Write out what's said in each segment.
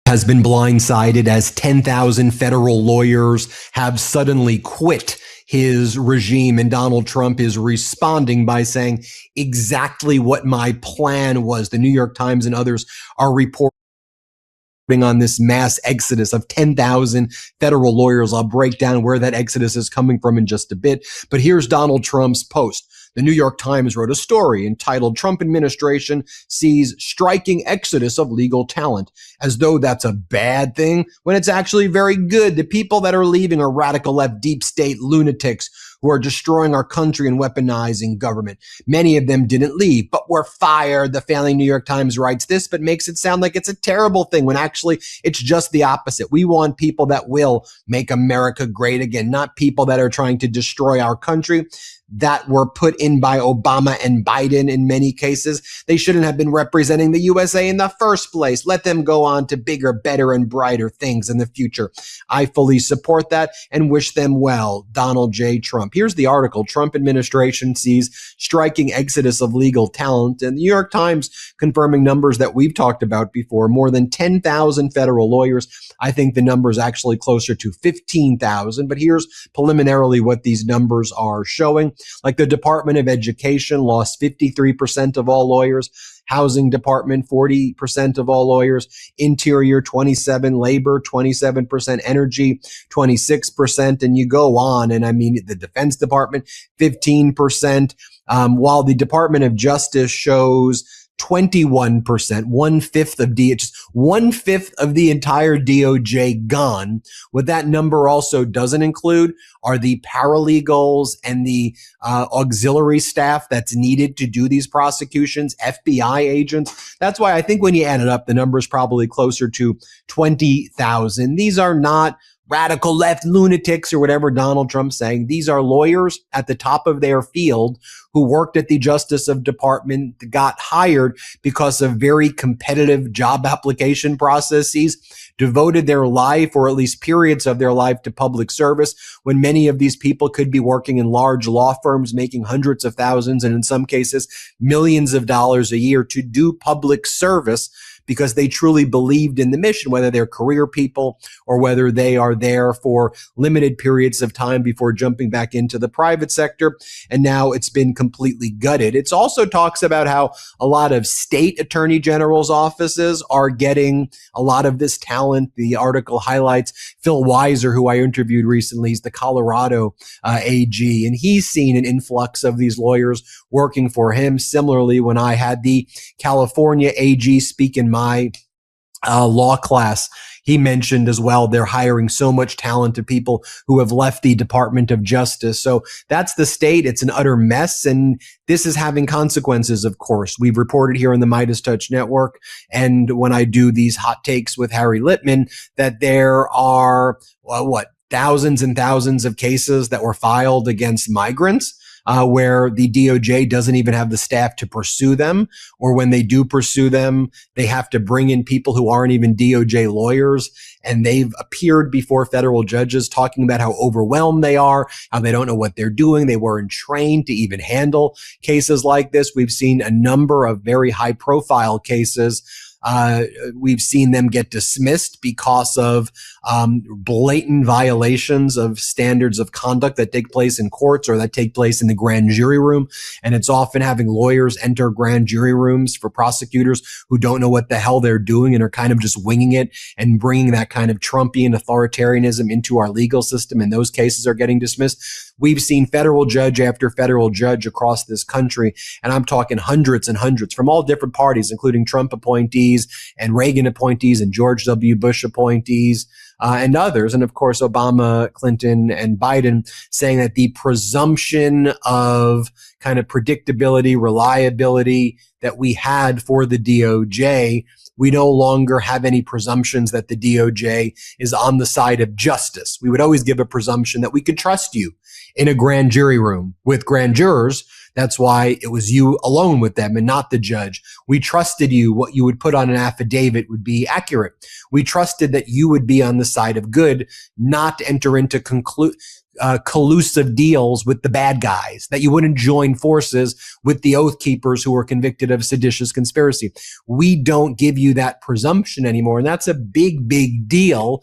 has been blindsided as 10,000 federal lawyers have suddenly quit his regime. And Donald Trump is responding by saying exactly what my plan was. The New York Times and others are reporting on this mass exodus of 10,000 federal lawyers. I'll break down where that exodus is coming from in just a bit. But here's Donald Trump's post. The New York Times wrote a story entitled "Trump Administration Sees Striking Exodus of Legal Talent," as though that's a bad thing when it's actually very good. The people that are leaving are radical left deep state lunatics who are destroying our country and weaponizing government. Many of them didn't leave, but were fired. The failing New York Times writes this, but makes it sound like it's a terrible thing when actually it's just the opposite. We want people that will make America great again, not people that are trying to destroy our country, that were put in by Obama and Biden in many cases. They shouldn't have been representing the USA in the first place. Let them go on to bigger, better, and brighter things in the future. I fully support that and wish them well. Donald J. Trump. Here's the article. Trump administration sees striking exodus of legal talent. And the New York Times confirming numbers that we've talked about before. More than 10,000 federal lawyers. I think the number is actually closer to 15,000. But here's preliminarily what these numbers are showing. Like the Department of Education lost 53% of all lawyers, Housing Department 40% of all lawyers, Interior 27%, Labor 27%, Energy 26%, and you go on. And I mean, the Defense Department 15%, while the Department of Justice shows 21%, one-fifth of the entire DOJ gone. What that number also doesn't include are the paralegals and the auxiliary staff that's needed to do these prosecutions, FBI agents. That's why I think when you add it up, the number is probably closer to 20,000. These are not radical left lunatics or whatever Donald Trump's saying. These are lawyers at the top of their field who worked at the Justice Department, got hired because of very competitive job application processes, devoted their life or at least periods of their life to public service when many of these people could be working in large law firms making hundreds of thousands and in some cases millions of dollars a year to do public service because they truly believed in the mission, whether they're career people or whether they are there for limited periods of time before jumping back into the private sector. And now it's been completely gutted. It also talks about how a lot of state attorney general's offices are getting a lot of this talent. The article highlights Phil Weiser, who I interviewed recently. He's the Colorado AG, and he's seen an influx of these lawyers working for him. Similarly, when I had the California AG speak in my law class, he mentioned as well they're hiring so much talented people who have left the Department of Justice. So that's the state. It's an utter mess. And this is having consequences, of course. We've reported here on the Midas Touch Network, and when I do these hot takes with Harry Litman, that there are, thousands and thousands of cases that were filed against migrants. Where the DOJ doesn't even have the staff to pursue them, or when they do pursue them, they have to bring in people who aren't even DOJ lawyers. And they've appeared before federal judges talking about how overwhelmed they are, how they don't know what they're doing. They weren't trained to even handle cases like this. We've seen a number of very high profile cases. We've seen them get dismissed because of blatant violations of standards of conduct that take place in courts or that take place in the grand jury room. And it's often having lawyers enter grand jury rooms for prosecutors who don't know what the hell they're doing and are kind of just winging it and bringing that kind of Trumpian authoritarianism into our legal system. And those cases are getting dismissed. We've seen federal judge after federal judge across this country, and I'm talking hundreds and hundreds from all different parties, including Trump appointees and Reagan appointees and George W. Bush appointees, and others. And of course, Obama, Clinton, and Biden saying that the presumption of kind of predictability, reliability that we had for the DOJ, we no longer have any presumptions that the DOJ is on the side of justice. We would always give a presumption that we could trust you in a grand jury room with grand jurors. That's why it was you alone with them and not the judge. We trusted you. What you would put on an affidavit would be accurate. We trusted that you would be on the side of good, not enter into collusive deals with the bad guys, that you wouldn't join forces with the Oath Keepers who were convicted of seditious conspiracy. We don't give you that presumption anymore. And that's a big, big deal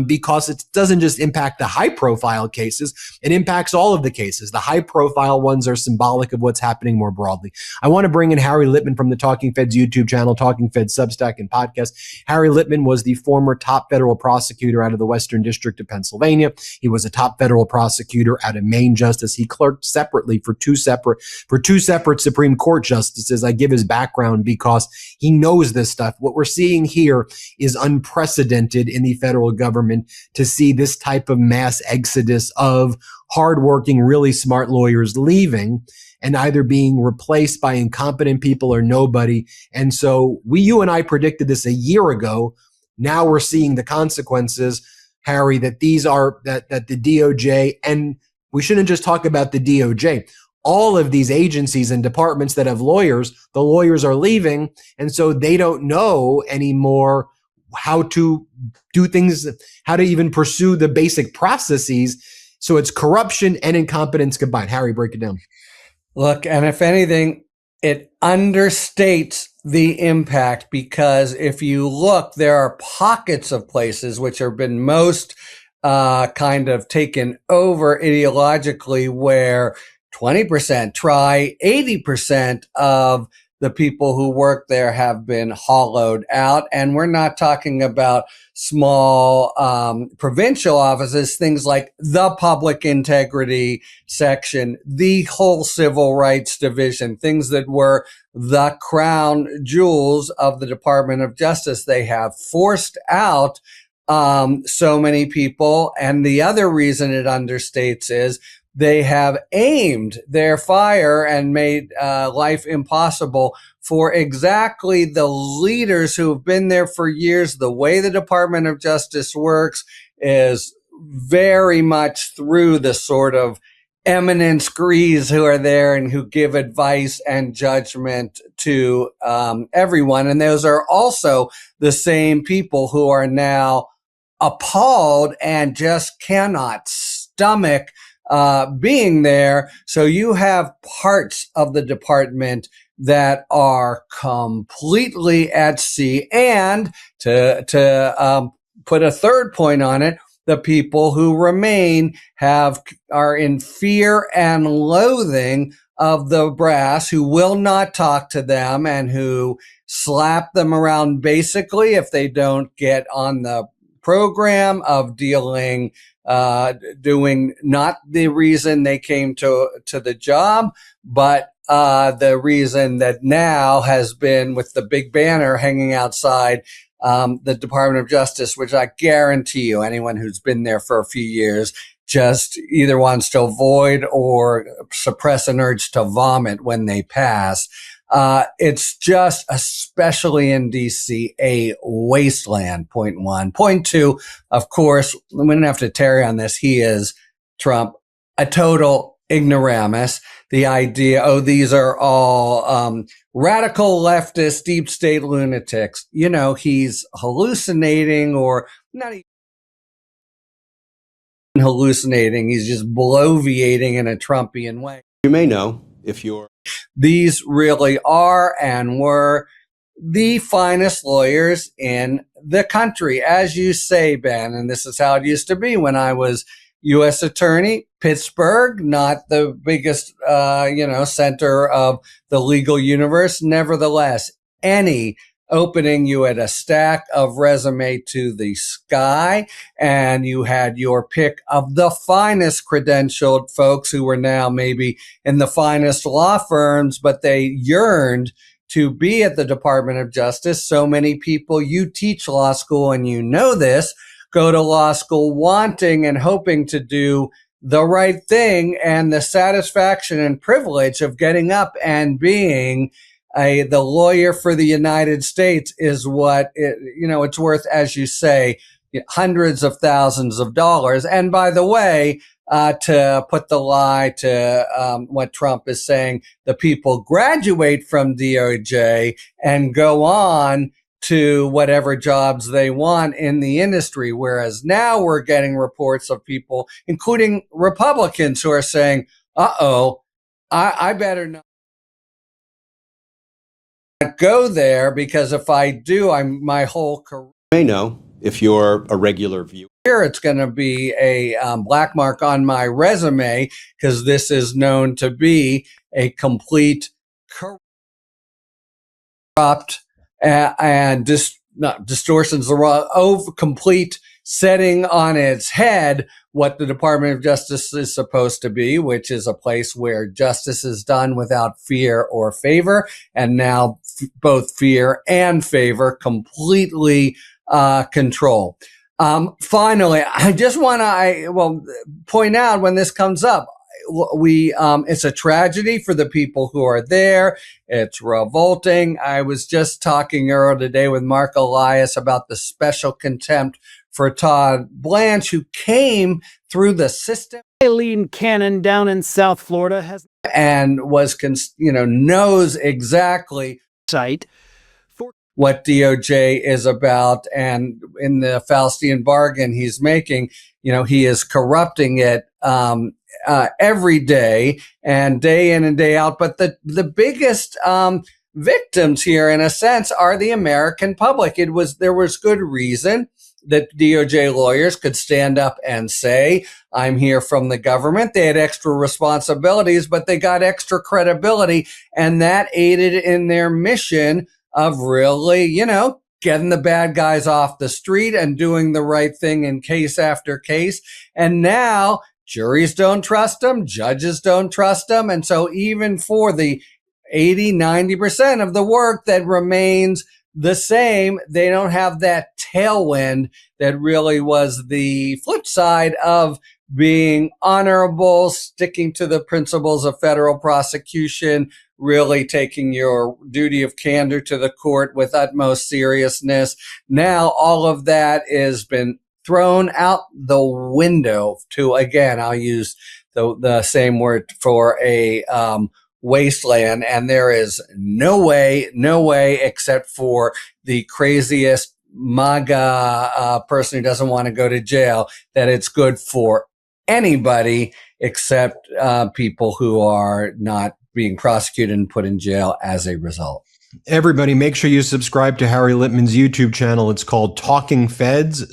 because it doesn't just impact the high profile cases. It impacts all of the cases. The high profile ones are symbolic of what's happening more broadly. I want to bring in Harry Litman from the Talking Feds YouTube channel, Talking Feds Substack and podcast. Harry Litman was the former top federal prosecutor out of the Western District of Pennsylvania. He was a top federal prosecutor out of Maine justice. He clerked separately for two separate Supreme Court justices. I give his background because he knows this stuff. What we're seeing here is unprecedented in the federal government, to see this type of mass exodus of hardworking, really smart lawyers leaving and either being replaced by incompetent people or nobody. And so you and I predicted this a year ago. Now we're seeing the consequences, Harry, that the DOJ, and we shouldn't just talk about the DOJ. All of these agencies and departments that have lawyers, the lawyers are leaving. And so they don't know anymore how to do things, how to even pursue the basic processes. So it's corruption and incompetence combined. Harry, break it down. Look, and if anything, it understates the impact, because if you look, there are pockets of places which have been most kind of taken over ideologically, where 20%, try 80% of the people who work there have been hollowed out. And we're not talking about small provincial offices, things like the public integrity section, the whole civil rights division, things that were the crown jewels of the Department of Justice. They have forced out so many people. And the other reason it understates is they have aimed their fire and made life impossible for exactly the leaders who have been there for years. The way the Department of Justice works is very much through the sort of eminent screes who are there and who give advice and judgment to everyone. And those are also the same people who are now appalled and just cannot stomach being there. So you have parts of the department that are completely at sea. And to put a third point on it, the people who remain are in fear and loathing of the brass, who will not talk to them and who slap them around basically if they don't get on the program of doing not the reason they came to the job, but the reason that now has been with the big banner hanging outside the Department of Justice, which I guarantee you anyone who's been there for a few years just either wants to avoid or suppress an urge to vomit when they pass. It's just, especially in DC, a wasteland, point one. Point two, of course, we don't have to tarry on this. He is, Trump, a total ignoramus. The idea, these are all radical leftist, deep state lunatics. You know, he's hallucinating, or not even hallucinating. He's just bloviating in a Trumpian way. You may know, these really are and were the finest lawyers in the country, as you say, Ben. And this is how it used to be when I was U.S. attorney. Pittsburgh, not the biggest, center of the legal universe. Nevertheless, any opening, you had a stack of resume to the sky, and you had your pick of the finest credentialed folks who were now maybe in the finest law firms, but they yearned to be at the Department of Justice. So many people, you teach law school and you know this, go to law school wanting and hoping to do the right thing, and the satisfaction and privilege of getting up and being the lawyer for the United States is what it's worth, as you say, hundreds of thousands of dollars. And by the way, to put the lie to what Trump is saying, the people graduate from DOJ and go on to whatever jobs they want in the industry. Whereas now we're getting reports of people, including Republicans, who are saying, I better not go there, because if I do, my whole career, You may know, if you're a regular viewer, it's going to be a black mark on my resume, because this is known to be a complete corrupt and distortions the wrong, complete setting on its head what the Department of Justice is supposed to be, which is a place where justice is done without fear or favor. And now both fear and favor completely control. Finally, I just want to point out, when this comes up, it's a tragedy for the people who are there. It's revolting. I was just talking earlier today with Mark Elias about the special contempt for Todd Blanche, who came through the system. Eileen Cannon down in South Florida has and was, knows exactly site for what DOJ is about. And in the Faustian bargain he's making, he is corrupting it every day and day in and day out. But the biggest victims here, in a sense, are the American public. There was good reason that DOJ lawyers could stand up and say, I'm here from the government. They had extra responsibilities, but they got extra credibility, and that aided in their mission of really, getting the bad guys off the street and doing the right thing in case after case. And now juries don't trust them, judges don't trust them. And so even for the 80-90% of the work that remains the same, they don't have that tailwind that really was the flip side of being honorable, sticking to the principles of federal prosecution, really taking your duty of candor to the court with utmost seriousness. Now all of that has been thrown out the window to, again, I'll use the same word for a wasteland. And there is no way except for the craziest MAGA person who doesn't want to go to jail, that it's good for anybody except people who are not being prosecuted and put in jail as a result. Everybody, make sure you subscribe to Harry Litman's YouTube channel. It's called Talking Feds.